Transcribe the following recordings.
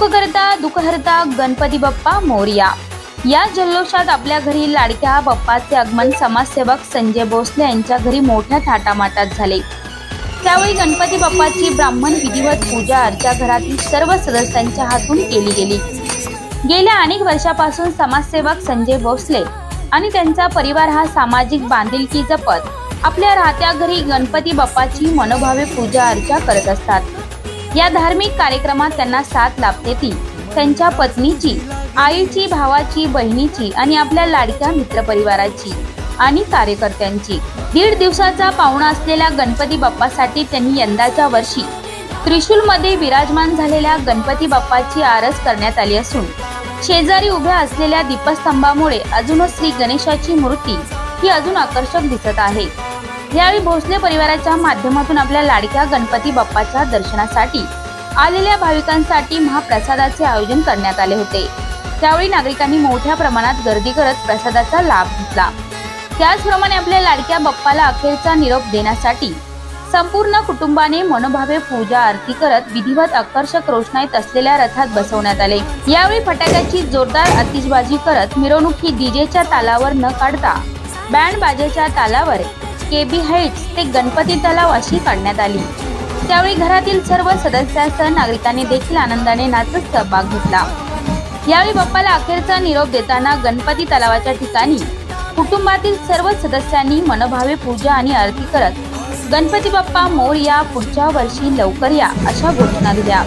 सुखकर्ता दुःखहर्ता गणपती बाप्पा मोरया या जल्लोषात आपल्या घरी लाडक्या बाप्पाचे आगमन समाजसेवक संजय भोसले यांच्या घरी मोठ्या थाटामाटात झाले। त्यावेळी गणपती बाप्पाची ब्राह्मण विधिवत पूजा अर्चा घरातील सर्व सदस्यांच्या हातून केली गेली। गेल्या अनेक वर्षापासून समाजसेवक संजय भोसले आणि त्यांचा परिवार हा सामाजिक बांधिलकी जपत आपल्या राहत्या घरी गणपती बाप्पाची मनोभावे पूजा अर्चा करत असतात। या धार्मिक कार्यक्रमात त्यांना साथ लाभते ती त्यांच्या पत्नीची, आईची, भावाची, बहिणीची आणि आपल्या लाडक्या मित्रपरिवाराची आणि कार्यकर्त्यांची। 1.5 दिवसाचा पाहुणा असलेल्या गणपती बाप्पासाठी त्यांनी यंदाच्या वर्षी त्रिशूलमध्ये विराजमान झालेल्या गणपती बाप्पाची आरस करण्यात आली असून शेजारी उभ्या असलेल्या दीपस्तंभामुळे अजूनच श्री गणेशाची मूर्ती ही अजून आकर्षक दिसत आहे। यावेळी भोसले परिवाराच्या माध्यमातून आपल्या लाडक्या गणपती बाप्पाच्या दर्शनासाठी आलेल्या भाविकांसाठी महाप्रसादाचे आयोजन करण्यात आले होते। त्यावेळी नागरिकांनी मोठ्या प्रमाणात गर्दी करत प्रसादाचा लाभ घेतला। त्याचप्रमाणे आपल्या लाडक्या बाप्पाला अखेरचा निरोप देण्यासाठी संपूर्ण कुटुंबाने मनोभावे पूजा आरती करत विधिवत आकर्षक रोषणाईत असलेल्या रथात बसवण्यात आले। यावेळी फटाक्याची जोरदार आतिषबाजी करत मिरवणूक ही डीजेच्या तालावर न काढता बँड बाजेच्या तालावर केबी हाइट्स ते गणपती तलाव अशी काढण्यात आली। त्यावेळी घरातील सर्व सदस्यांसह नागरिकांनी देखील आनंदाने नाचत सहभाग घेतला। यावेळी बाप्पाला अखेरचा निरोप देताना गणपती तलावाच्या ठिकाणी कुटुंबातील सर्व सदस्यांनी मनोभावे पूजा आणि आरती करत गणपती बाप्पा मोरया, पुढच्या वर्षी लवकर या अशा घोषणा दिल्या।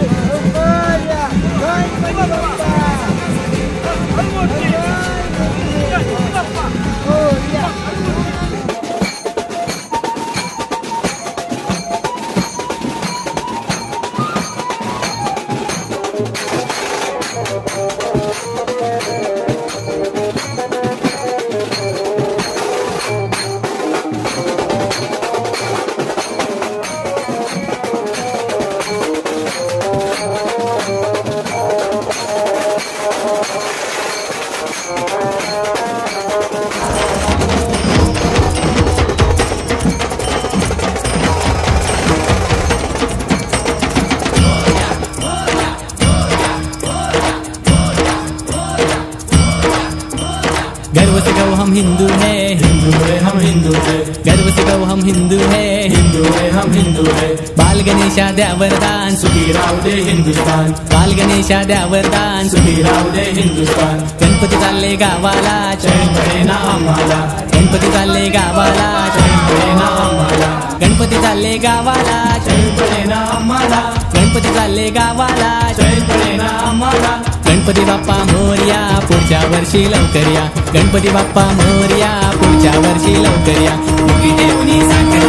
गर्व से कहो हम हिंदू हैं, हिंदू है हम हिंदू है। गर्व से कहो हम हिंदू हैं, हिंदू है हम हिंदू है। बाल गणेशा द्या वरदान, सुखी राहू दे हिंदुस्तान। बाल गणेशा द्या वरदान, सुखी राहू दे हिंदुस्तान। गणपती चालले गावाला, चैन पडेना आम्हाला। गणपती चालले गावाला, चैन पडेना आम्हाला। गणपती चालले गावाला, चैन पडेना आम्हाला। गणपती चालले गावाला, चैन पडेना आम्हाला। गणपती बाप्पा मोरया, पुढच्या वर्षी लवकर या। गणपती बाप्पा मोरया, पुढच्या वर्षी लवकर या। मुठी देऊनी साखर